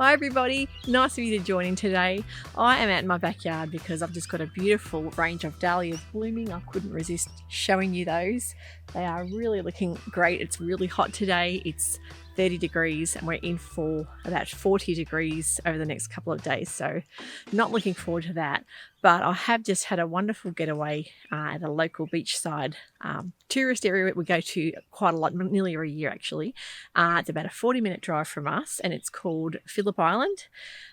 Hi everybody, nice of you to join in today. I am out in my backyard because I've just got a beautiful range of dahlias blooming. I couldn't resist showing you those. They are really looking great. It's really hot today. It's 30 degrees and we're in for about 40 degrees over the next couple of days, so not looking forward to that. But I have just had a wonderful getaway at a local beachside tourist area that we go to quite a lot, nearly every year actually. It's about a 40-minute drive from us and it's called Phillip Island.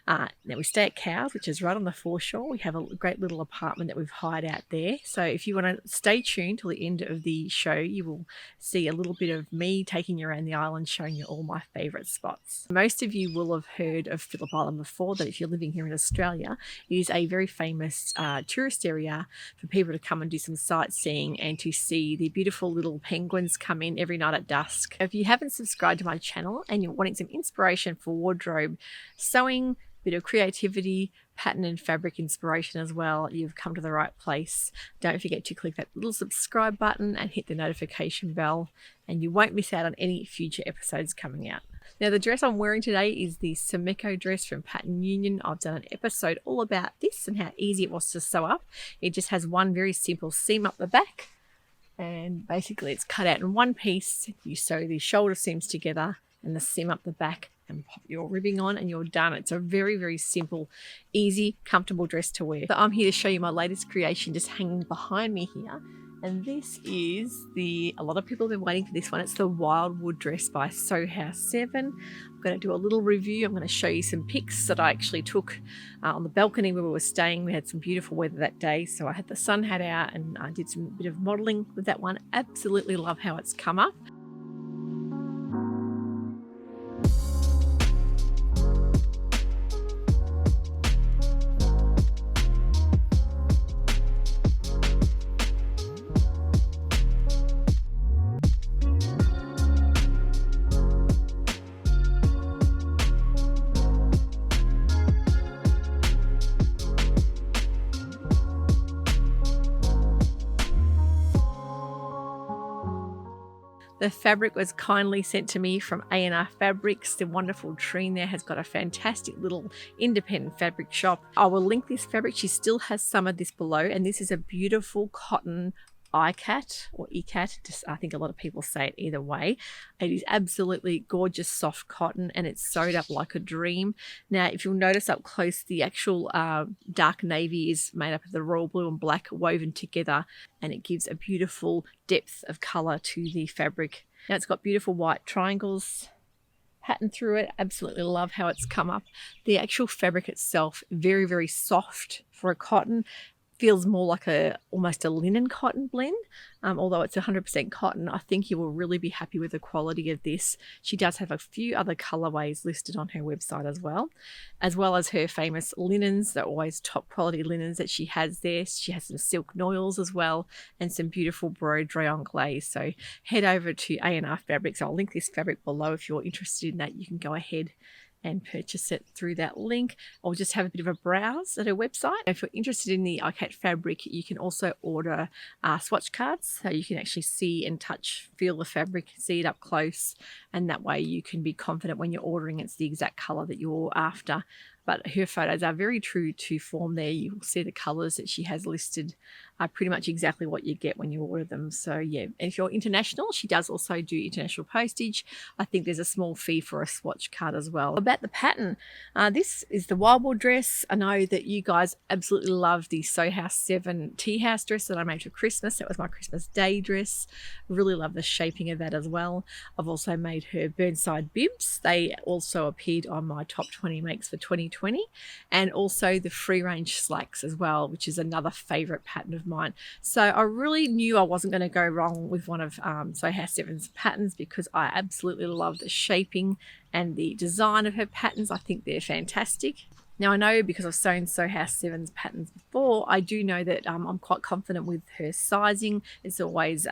Now we stay at Cowes, which is right on the foreshore. We have a great little apartment that we've hired out there. So if you want to stay tuned till the end of the show, you will see a little bit of me taking you around the island, showing you all my favourite spots. Most of you will have heard of Phillip Island before, that if you're living here in Australia, it is a very famous tourist area for people to come and do some sightseeing and to see the beautiful little penguins come in every night at dusk. If you haven't subscribed to my channel and you're wanting some inspiration for wardrobe, sewing, bit of creativity, pattern and fabric inspiration as well, you've come to the right place. Don't forget to click that little subscribe button and hit the notification bell and you won't miss out on any future episodes coming out. Now the dress I'm wearing today is the Sewciety dress from Pattern Union. I've done an episode all about this and how easy it was to sew up. It just has one very simple seam up the back and basically it's cut out in one piece. You sew the shoulder seams together and the seam up the back and pop your ribbing on and you're done. It's a very, very simple, easy, comfortable dress to wear. So I'm here to show you my latest creation just hanging behind me here. And this is a lot of people have been waiting for this one. It's the Wildwood dress by Sewciety. I'm going to do a little review. I'm going to show you some pics that I actually took on the balcony where we were staying. We had some beautiful weather that day, so I had the sun hat out and I did some bit of modelling with that one. Absolutely love how it's come up. The fabric was kindly sent to me from A&R Fabrics. The wonderful Trine there has got a fantastic little independent fabric shop. I will link this fabric. She still has some of this below, and this is a beautiful cotton icat or icat. Just, I think a lot of people say it either way. It is absolutely gorgeous soft cotton and it's sewed up like a dream. Now if you'll notice up close, the actual dark navy is made up of the royal blue and black woven together and it gives a beautiful depth of colour to the fabric. Now it's got beautiful white triangles pattern through it. Absolutely love how it's come up. The actual fabric itself, very, very soft for a cotton. Feels more like almost a linen cotton blend, although it's 100% cotton. I think you will really be happy with the quality of this. She does have a few other colorways listed on her website as well as her famous linens. They're always top quality linens that she has there. She has some silk noils as well and some beautiful broderie anglaise. So head over to A&R Fabrics. I'll link this fabric below. If you're interested in that, you can go ahead and purchase it through that link or just have a bit of a browse at her website. If you're interested in the icat fabric, you can also order swatch cards so you can actually see and touch, feel the fabric, see it up close, and that way you can be confident when you're ordering it's the exact colour that you're after. But her photos are very true to form there. You will see the colours that she has listed are pretty much exactly what you get when you order them. So yeah, and if you're international, she does also do international postage. I think there's a small fee for a swatch card as well. About the pattern, this is the Wildwood dress. I know that you guys absolutely love the Sewciety tea house dress that I made for Christmas. That was my Christmas Day dress. Really love the shaping of that as well. I've also made her Burnside bibs. They also appeared on my top 20 makes for 2020, and also the free range slacks as well, which is another favorite pattern of mine. So I really knew I wasn't going to go wrong with one of Sewcity's patterns because I absolutely love the shaping and the design of her patterns. I think they're fantastic. Now I know because I've sewn Sew House 7's patterns before, I do know that I'm quite confident with her sizing. It's always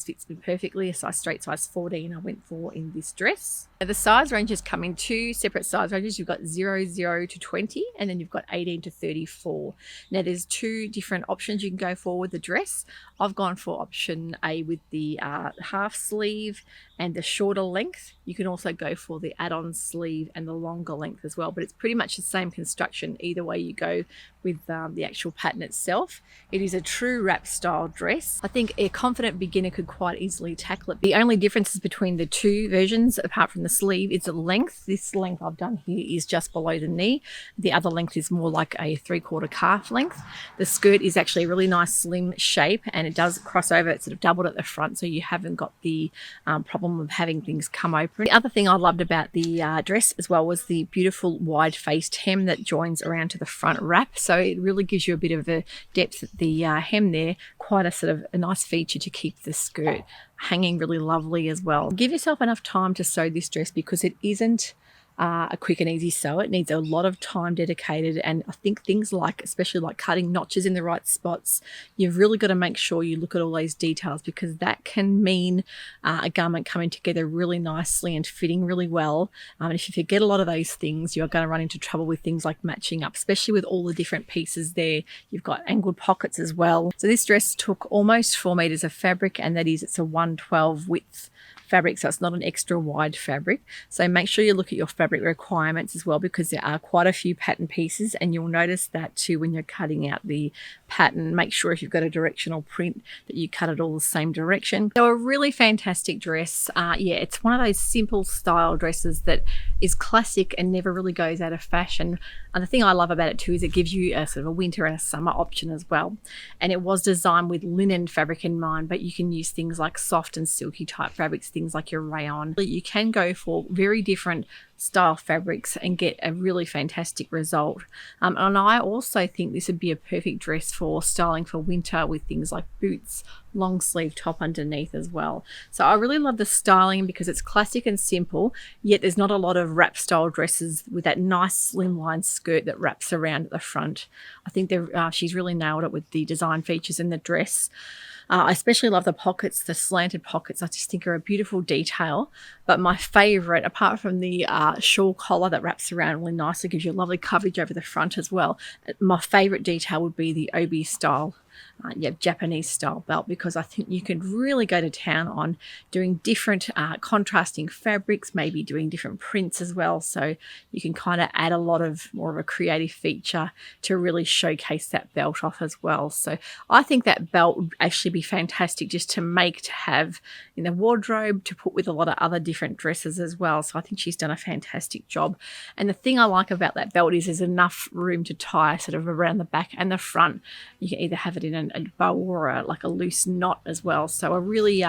fits me perfectly. A straight size 14 I went for in this dress. Now, the size ranges come in two separate size ranges. You've got 0 to 20 and then you've got 18 to 34. Now there's two different options you can go for with the dress. I've gone for option A with the half sleeve and the shorter length. You can also go for the add-on sleeve and the longer length as well, but it's pretty much the same construction either way you go with the actual pattern itself. It is a true wrap style dress. I think a confident beginner could quite easily tackle it. The only differences between the two versions, apart from the sleeve, is the length. This length I've done here is just below the knee. The other length is more like a 3/4 calf length. The skirt is actually a really nice slim shape and it does cross over. It's sort of doubled at the front, so you haven't got the problem of having things come open. The other thing I loved about the dress as well was the beautiful wide-faced hem that joins around to the front wrap. So it really gives you a bit of a depth at the hem there, quite a sort of a nice feature to keep the skirt hanging really lovely as well. Give yourself enough time to sew this dress because it isn't a quick and easy sew. It needs a lot of time dedicated, and I think things like, especially like cutting notches in the right spots, you've really got to make sure you look at all those details because that can mean a garment coming together really nicely and fitting really well. And if you forget a lot of those things, you're going to run into trouble with things like matching up, especially with all the different pieces there. You've got angled pockets as well. So this dress took almost 4 meters of fabric, and that is, it's a 112 width fabric, so it's not an extra wide fabric. So make sure you look at your fabric requirements as well because there are quite a few pattern pieces, and you'll notice that too when you're cutting out the pattern. Make sure if you've got a directional print that you cut it all the same direction. So a really fantastic dress. Yeah, it's one of those simple style dresses that is classic and never really goes out of fashion. And the thing I love about it too is it gives you a sort of a winter and a summer option as well. And it was designed with linen fabric in mind, but you can use things like soft and silky type fabrics, things like your rayon. You can go for very different style fabrics and get a really fantastic result. And I also think this would be a perfect dress for styling for winter with things like boots, long sleeve top underneath as well. So I really love the styling because it's classic and simple, yet there's not a lot of wrap style dresses with that nice slimline skirt that wraps around at the front. I think she's really nailed it with the design features in the dress. I especially love the pockets, the slanted pockets. I just think are a beautiful detail. But my favourite, apart from the shawl collar that wraps around really nicely, gives you a lovely coverage over the front as well. My favourite detail would be the obi style. Japanese style belt, because I think you can really go to town on doing different contrasting fabrics, maybe doing different prints as well. So you can kind of add a lot of more of a creative feature to really showcase that belt off as well. So I think that belt would actually be fantastic just to have in the wardrobe to put with a lot of other different dresses as well. So I think she's done a fantastic job. And the thing I like about that belt is there's enough room to tie sort of around the back and the front. You can either have it in a bow or like a loose knot as well. So a really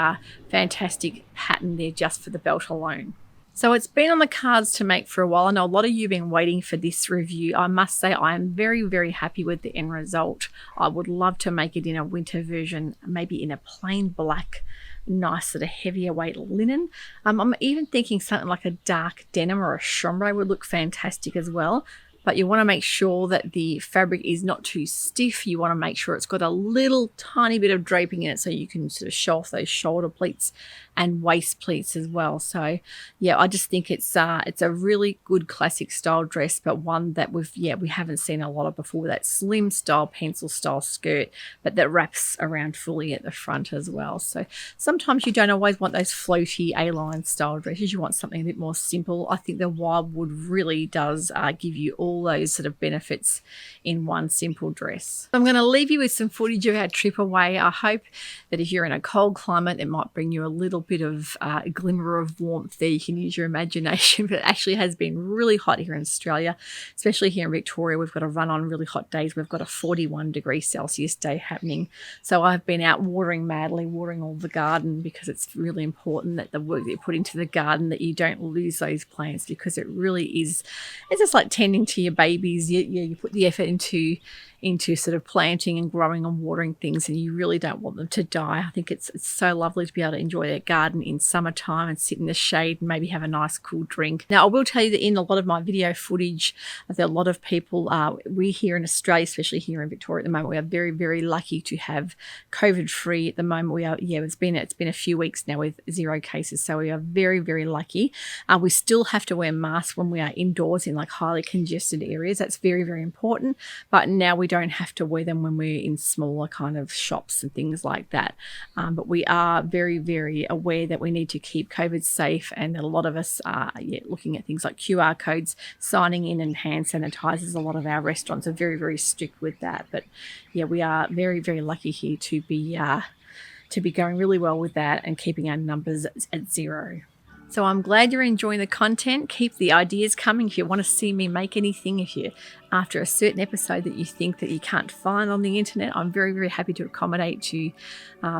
fantastic pattern there just for the belt alone. So it's been on the cards to make for a while. I know a lot of you have been waiting for this review. I must say I am very, very happy with the end result. I would love to make it in a winter version, maybe in a plain black, nice sort of heavier weight linen. I'm even thinking something like a dark denim or a chambray would look fantastic as well. But you want to make sure that the fabric is not too stiff. You want to make sure it's got a little tiny bit of draping in it so you can sort of show off those shoulder pleats and waist pleats as well. So yeah, I just think it's a really good classic style dress, but one that we haven't seen a lot of before. That slim style pencil style skirt, but that wraps around fully at the front as well. So sometimes you don't always want those floaty A-line style dresses. You want something a bit more simple. I think the Wildwood really does give you all those sort of benefits in one simple dress. I'm going to leave you with some footage of our trip away. I hope that if you're in a cold climate, it might bring you a little bit of a glimmer of warmth there. You can use your imagination, but it actually has been really hot here in Australia, especially here in Victoria. We've got a run on really hot days. We've got a 41 degrees Celsius day happening. So I've been out watering madly, watering all the garden, because it's really important that the work that you put into the garden, that you don't lose those plants, because it really is, it's just like tending to to your babies. You put the effort into sort of planting and growing and watering things, and you really don't want them to die. I think it's so lovely to be able to enjoy their garden in summertime and sit in the shade and maybe have a nice cool drink. Now, I will tell you that in a lot of my video footage, there are a lot of people, we here in Australia, especially here in Victoria at the moment, we are very, very lucky to have COVID free at the moment. We are, it's been a few weeks now with 0 cases, so we are very, very lucky. We still have to wear masks when we are indoors in like highly congested areas. That's very, very important. But now we don't have to wear them when we're in smaller kind of shops and things like that. But we are very, very aware that we need to keep COVID safe, and a lot of us are looking at things like QR codes, signing in, and hand sanitizers. A lot of our restaurants are very, very strict with that. But yeah, we are very, very lucky here to be going really well with that and keeping our numbers at 0. So I'm glad you're enjoying the content. Keep the ideas coming. If you want to see me make anything, if you after a certain episode that you think that you can't find on the internet, I'm very, very happy to accommodate you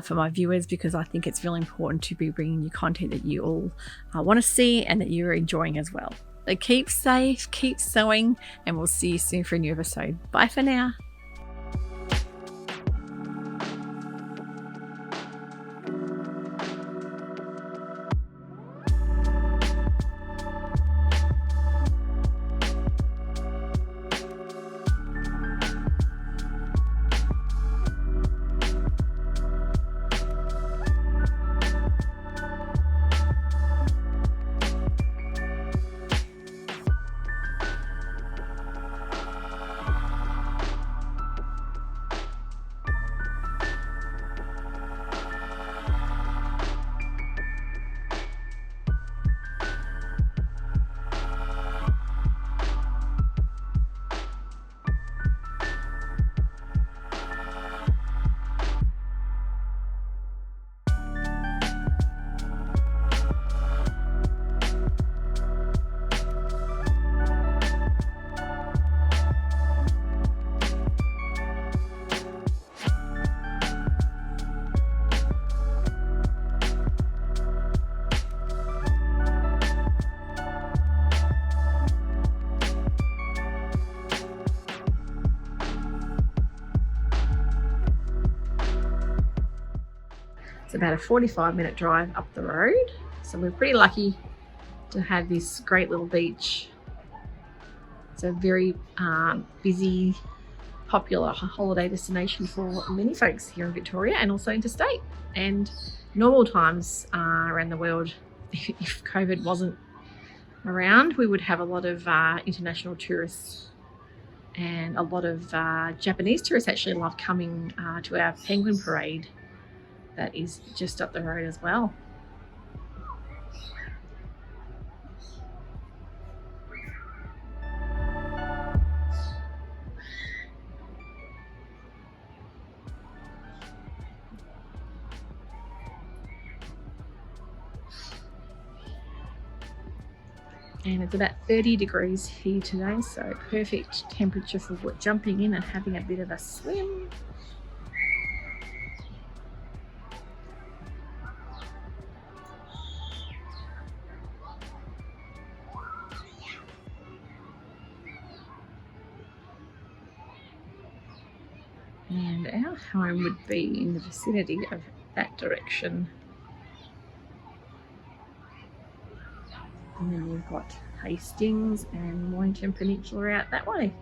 for my viewers, because I think it's really important to be bringing you content that you all want to see and that you're enjoying as well. So keep safe, keep sewing, and we'll see you soon for a new episode. Bye for now. It's about a 45-minute drive up the road. So we're pretty lucky to have this great little beach. It's a very busy, popular holiday destination for many folks here in Victoria and also interstate. And normal times around the world, if COVID wasn't around, we would have a lot of international tourists, and a lot of Japanese tourists actually love coming to our penguin parade that is just up the road as well. And it's about 30 degrees here today, so perfect temperature for jumping in and having a bit of a swim. And our home would be in the vicinity of that direction. And then we've got Hastings and Mornington Peninsula out that way.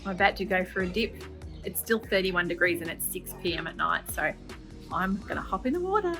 I'm about to go for a dip. It's still 31 degrees and it's 6 p.m. at night, so I'm gonna hop in the water.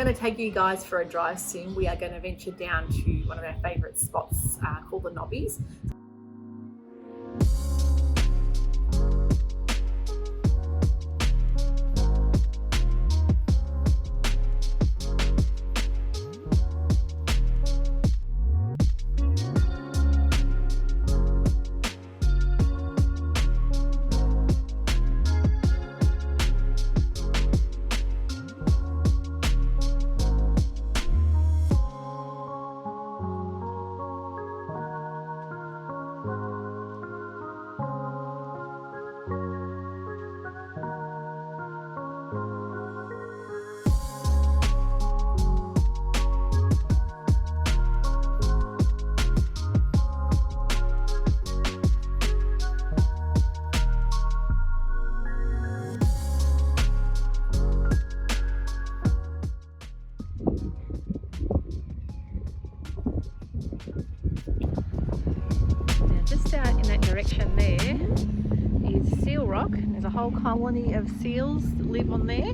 going to take you guys for a drive soon. We are going to venture down to one of our favourite spots called the Nobbies. Just out in that direction there is Seal Rock. There's a whole colony of seals that live on there,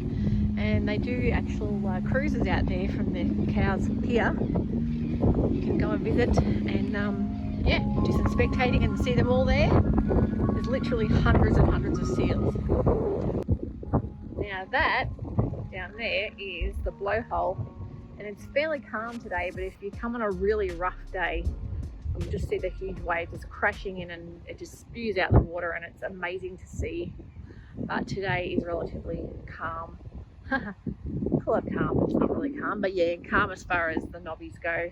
and they do actual cruises out there from the Cows Pier. You can go and visit and yeah, do some spectating and see them all there. There's literally hundreds and hundreds of seals. Now that down there is the blowhole, and it's fairly calm today, but if you come on a really rough day, you'll just see the huge waves just crashing in and it just spews out the water, and it's amazing to see. But today is relatively calm. Call it calm, it's not really calm, but yeah, calm as far as the Nobbies go.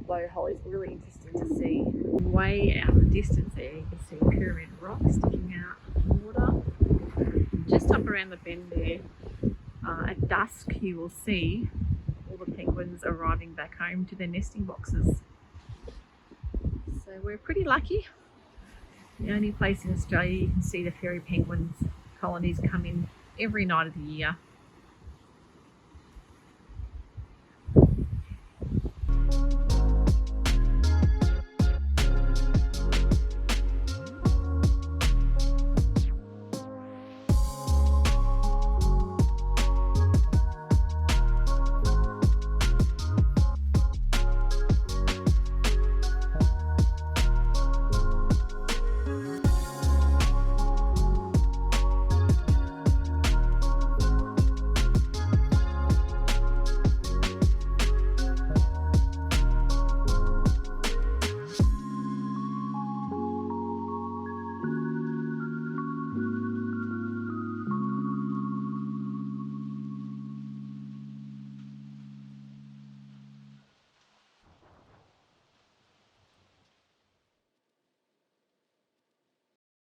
Blowhole is really interesting to see. Way out in the distance there, you can see Pyramid Rock sticking out of the water. Just up around the bend there, at dusk, you will see all the penguins arriving back home to their nesting boxes. So we're pretty lucky. The only place in Australia you can see the fairy penguins colonies come in every night of the year.